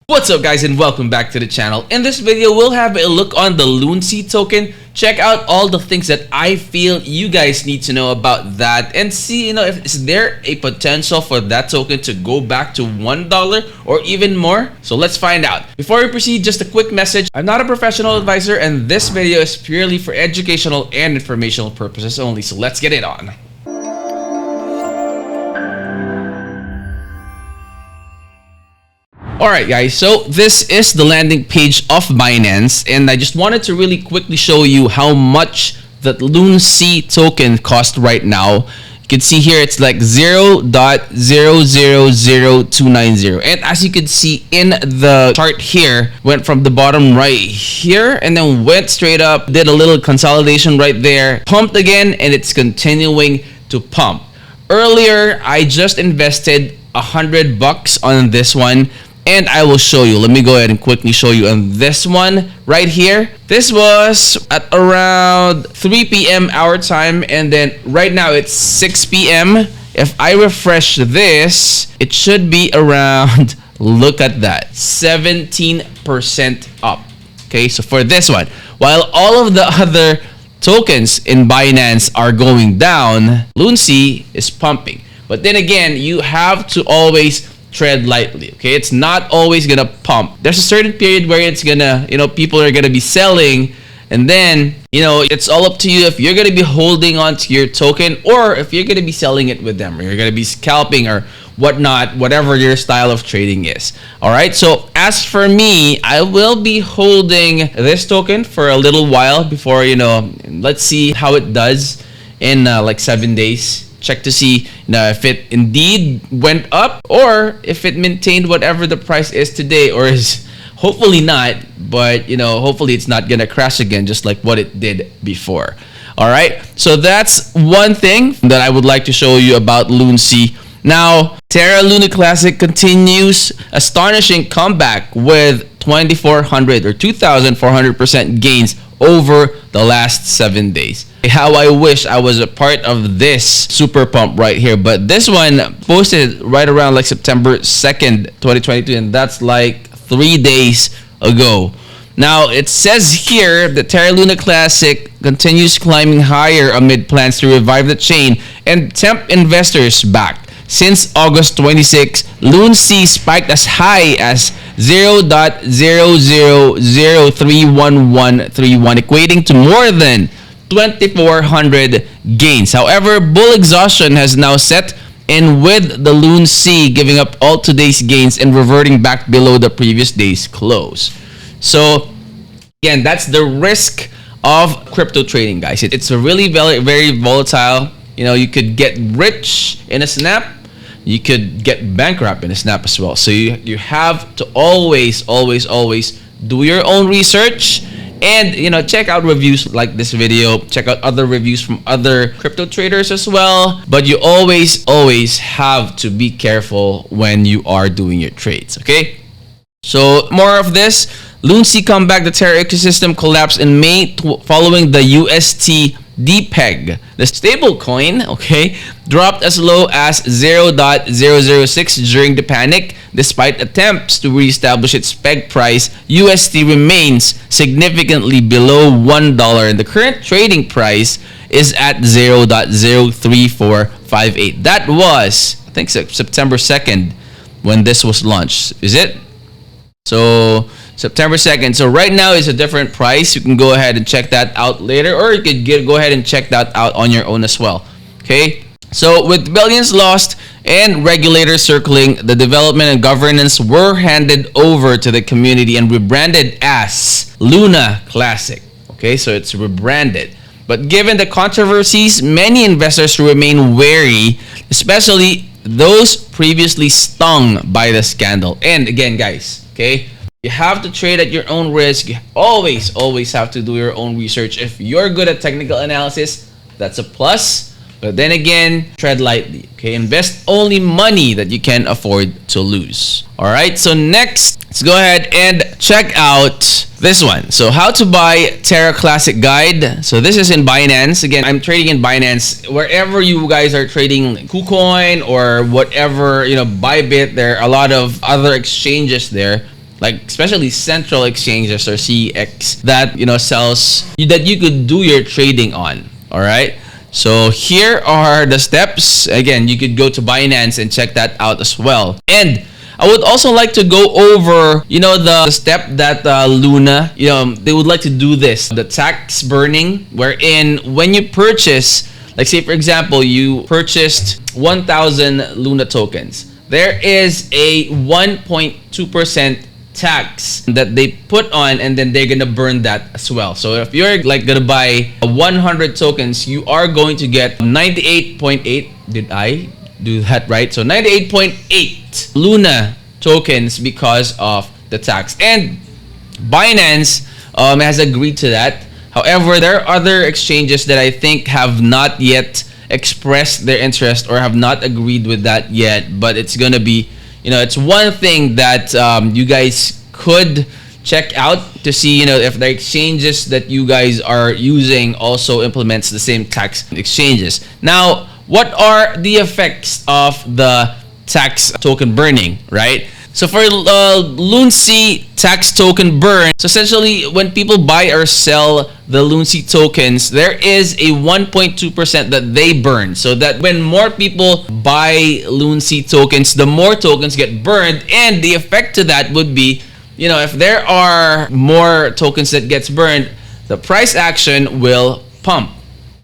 What's up guys, and welcome back to the channel. In this video, we'll have a look on the LUNC token, check out all the things that I feel you guys need to know about that, and see, if is there a potential for that token to go back to $1 or even more. So let's find out. Before we proceed, just a quick message. I'm not a professional advisor, and this video is purely for educational and informational purposes only. So let's get it on. Alright guys, so this is the landing page of Binance, and I just wanted to really quickly show you how much that LUNC token cost right now. You can see here it's like 0.000290, and as you can see in the chart here, went from the bottom right here and then went straight up, did a little consolidation right there, pumped again, and it's continuing to pump. Earlier I just invested $100 on this one, and I will show you. Let me go ahead and quickly show you on this one right here. This was at around 3 p.m. our time, and then right now it's 6 p.m. If I refresh this, it should be around, look at that, 17% up. Okay, so for this one, while all of the other tokens in Binance are going down, LUNC is pumping. But then again, you have to always tread lightly. Okay, it's not always gonna pump. There's a certain period where it's gonna, people are gonna be selling, and then it's all up to you if you're gonna be holding on to your token or if you're gonna be selling it with them, or you're gonna be scalping or whatnot, whatever your style of trading is. All right, so as for me, I will be holding this token for a little while before, let's see how it does in like 7 days. Check to see if it indeed went up or if it maintained whatever the price is today, or is hopefully not, but hopefully it's not gonna crash again just like what it did before. All right, so that's one thing that I would like to show you about LUNC. Now, Terra Luna Classic continues astonishing comeback with 2,400 or 2,400% gains over the last 7 days. How I wish I was a part of this super pump right here, but this one posted right around like September 2nd, 2022, and that's like 3 days ago. Now, it says here that Terra Luna Classic continues climbing higher amid plans to revive the chain and tempt investors back. Since August 26, LUNC spiked as high as 0.00031131, equating to more than 2,400 gains. However, bull exhaustion has now set in, with the LUNC giving up all today's gains and reverting back below the previous day's close. So again, that's the risk of crypto trading, guys. It's a really very volatile. You could get rich in a snap. You could get bankrupt in a snap as well. So you have to always do your own research, and check out reviews like this video, check out other reviews from other crypto traders as well. But you always have to be careful when you are doing your trades. Okay, so more of this. LUNC comeback. The Terra ecosystem collapsed in May following the UST DPEG. The stable coin, dropped as low as 0.006 during the panic. Despite attempts to reestablish its peg price, UST remains significantly below $1, and the current trading price is at 0.03458. That was, I think, September 2nd when this was launched. Is it? So September 2nd. So right now is a different price. You can go ahead and check that out later, or you could go ahead and check that out on your own as well. Okay, so with billions lost and regulators circling, the development and governance were handed over to the community and rebranded as Luna Classic. Okay, so it's rebranded. But given the controversies, many investors remain wary, especially those previously stung by the scandal. And again, guys, you have to trade at your own risk. You always have to do your own research. If you're good at technical analysis, that's a plus. But then again, tread lightly. Invest only money that you can afford to lose. All right, so next, let's go ahead and check out this one. So how to buy Terra Classic guide. So this is in Binance. Again, I'm trading in Binance. Wherever you guys are trading KuCoin or whatever, Bybit, there are a lot of other exchanges there. like especially central exchanges or CEX that sells that you could do your trading on. All right. So here are the steps. Again, you could go to Binance and check that out as well. And I would also like to go over, the step that Luna, they would like to do this, the tax burning, wherein when you purchase, like say for example, you purchased 1,000 Luna tokens, there is a 1.2% tax that they put on, and then they're gonna burn that as well. So if you're like gonna buy 100 tokens, you are going to get 98.8. Did I do that right? So 98.8 Luna tokens because of the tax, and Binance has agreed to that. However, there are other exchanges that I think have not yet expressed their interest or have not agreed with that yet, but it's gonna be, it's one thing that you guys could check out to see, if the exchanges that you guys are using also implements the same tax exchanges. Now, what are the effects of the tax token burning, right? So for LUNC tax token burn, so essentially when people buy or sell the LUNC tokens, there is a 1.2% that they burn. So that when more people buy LUNC tokens, the more tokens get burned, and the effect to that would be, if there are more tokens that gets burned, the price action will pump,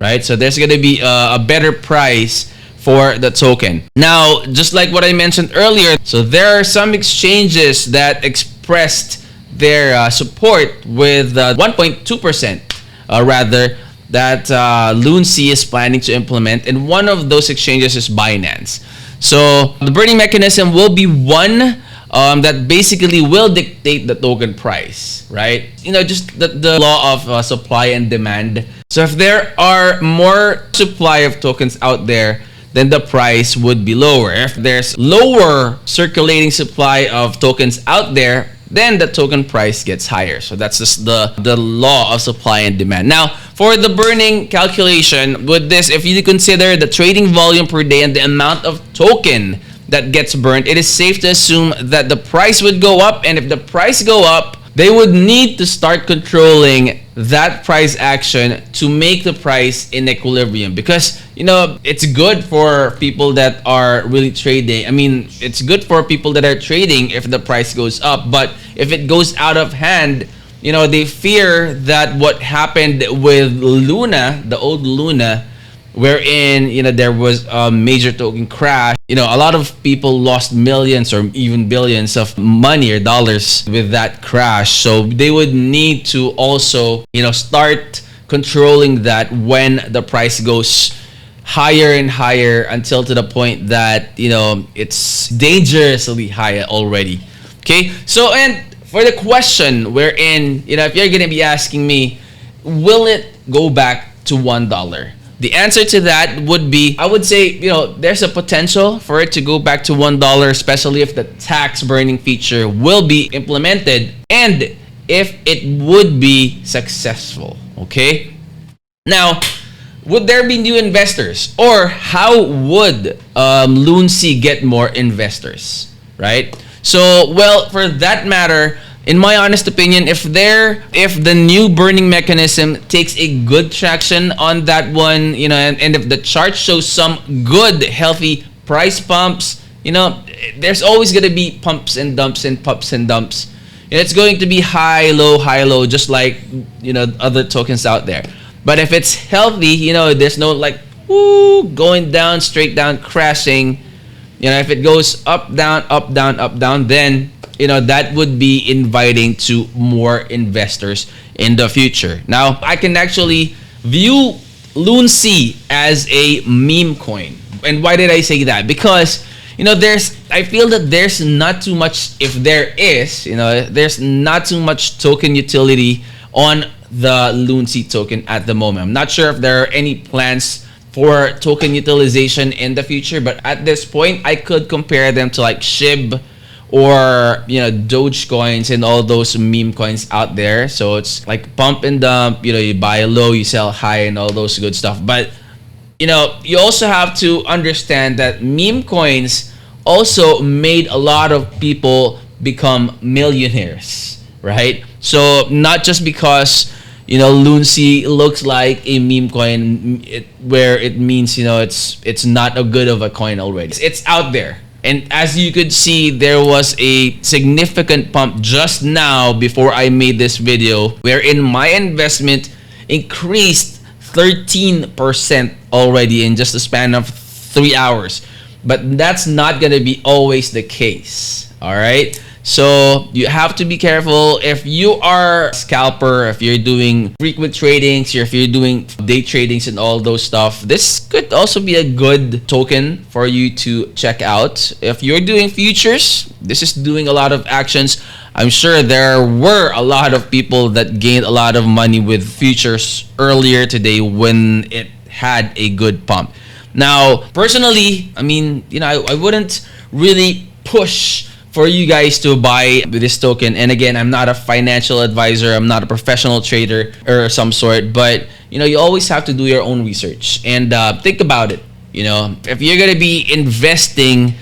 right? So there's going to be a better price for the token. Now, just like what I mentioned earlier, so there are some exchanges that expressed their support with 1.2%, rather, that LUNC is planning to implement, and one of those exchanges is Binance. So the burning mechanism will be one that basically will dictate the token price, right? Just the law of supply and demand. So if there are more supply of tokens out there, then the price would be lower. If there's lower circulating supply of tokens out there, then the token price gets higher. So that's just the law of supply and demand. Now, for the burning calculation, with this, if you consider the trading volume per day and the amount of token that gets burned, it is safe to assume that the price would go up. And if the price go up, they would need to start controlling that price action to make the price in equilibrium, because it's good for people that are really trading. I mean, it's good for people that are trading if the price goes up, but if it goes out of hand, they fear that what happened with Luna, the old Luna, wherein there was a major token crash. A lot of people lost millions or even billions of money or dollars with that crash. So they would need to also start controlling that when the price goes higher and higher, until to the point that it's dangerously high already. Okay, so and for the question wherein if you're gonna be asking me, will it go back to $1? The answer to that would be, I would say, there's a potential for it to go back to $1, especially if the tax burning feature will be implemented and if it would be successful. Okay? Now, would there be new investors, or how would LUNC get more investors, right? So, well, for that matter, in my honest opinion, if the new burning mechanism takes a good traction on that one, and if the chart shows some good, healthy price pumps, there's always going to be pumps and dumps and pumps and dumps. It's going to be high, low, just like, other tokens out there. But if it's healthy, there's no like, going down, straight down, crashing. If it goes up, down, then that would be inviting to more investors in the future. Now, I can actually view LUNC as a meme coin. And why did I say that? Because, I feel that there's not too much, if there is, there's not too much token utility on the LUNC token at the moment. I'm not sure if there are any plans for token utilization in the future, but at this point, I could compare them to like SHIB, or Doge coins and all those meme coins out there. So it's like pump and dump, you buy low, you sell high, and all those good stuff. But you also have to understand that meme coins also made a lot of people become millionaires, right? So not just because, you know, LUNC looks like a meme coin, where it means, you know, it's not a good of a coin already. It's out there. And as you could see, there was a significant pump just now before I made this video, wherein my investment increased 13% already in just a span of 3 hours. But that's not gonna be always the case, all right? So you have to be careful. If you are a scalper, if you're doing frequent tradings, or if you're doing day tradings and all those stuff, this could also be a good token for you to check out. If you're doing futures, this is doing a lot of actions. I'm sure there were a lot of people that gained a lot of money with futures earlier today when it had a good pump. Now, personally, I mean, you know, I wouldn't really push for you guys to buy this token. And again, I'm not a financial advisor, I'm not a professional trader or some sort, but you know, you always have to do your own research and think about it. You know, if you're gonna be investing,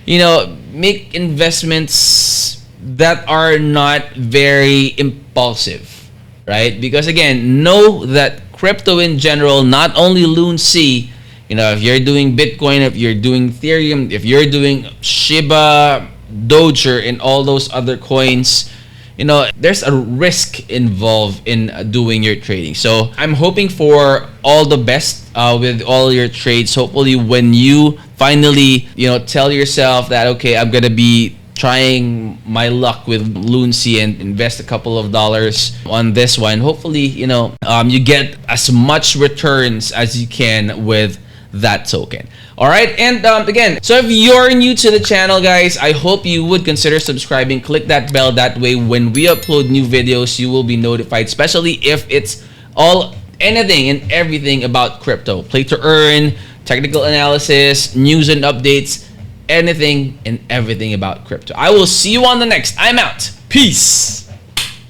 you know, make investments that are not very impulsive, right? Because again, know that crypto in general, not only LUNC, you know, if you're doing Bitcoin, if you're doing Ethereum, if you're doing Shiba, Doge, and all those other coins, you know, there's a risk involved in doing your trading. So I'm hoping for all the best with all your trades. Hopefully when you finally, you know, tell yourself that, okay, I'm gonna be trying my luck with LUNC and invest a couple of dollars on this one, hopefully, you know, you get as much returns as you can with that token. All right, and again, so if you're new to the channel, guys, I hope you would consider subscribing. Click that bell, that way when we upload new videos you will be notified, especially if it's all anything and everything about crypto, play to earn, technical analysis, news and updates, anything and everything about crypto. I will see you on the next. I'm out. Peace.